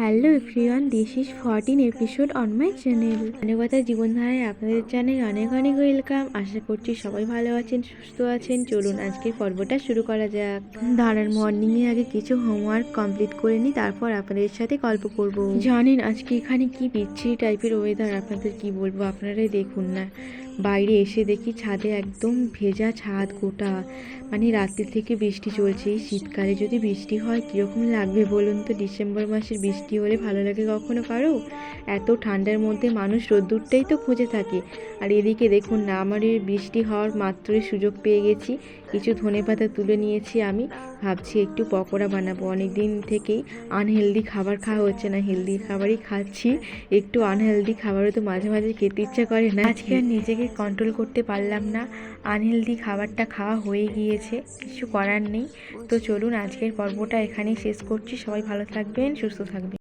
Hello everyone, this is 14 episode on my channel. মানবতার জীবনধারায় আপনাদের জানাই অনেক অনেক ওয়েলকাম। আশা করছি সবাই ভালো আছেন, সুস্থ আছেন। চলুন আজকের পর্বটা শুরু করা যাক। দাঁড়ান, মর্নিংয়ে আগে কিছু হোমওয়ার্ক কমপ্লিট করে নিই, তারপর আপনাদের সাথে গল্প করব। জানেন আজকে এখানে কি বিচ্ছিরি টাইপের ওয়েদার, আপনাদের কি বলবো, আপনারাই দেখুন না। বাইরে এসে দেখি ছাদে একদম ভেজা ছাদ গোটা, মানে রাত্রি থেকে বৃষ্টি চলছে। এই শীতকালে যদি বৃষ্টি হয় কীরকম লাগবে বলুন তো? ডিসেম্বর মাসের বৃষ্টি হলে ভালো লাগে কখনো কারো? এত ঠান্ডার মধ্যে মানুষ রোদ্দুরটাই তো খুঁজে থাকে। আর এদিকে দেখুন না, আমার এই বৃষ্টি হওয়ার মাত্রই সুযোগ পেয়ে গেছি। কিছু ধনেপাতা তুলে নিয়েছি, আমি ভাবছি একটু পকোড়া বানাবো। অনেক দিন থেকেই আনহেলদি খাবার খাওয়া হচ্ছে না, হেলদি খাবারই খাচ্ছি। একটু আনহেলদি খাবারও তো মাঝে মাঝে খেতে ইচ্ছা করে না। আজকে আর নিজেকে কন্ট্রোল করতে পারলাম না, আনহেলদি খাবারটা খাওয়া হয়ে গিয়েছে, কিছু করার নেই। তো চলুন আজকের পর্বটা এখানেই শেষ করছি। সবাই ভালো থাকবেন, সুস্থ থাকবেন।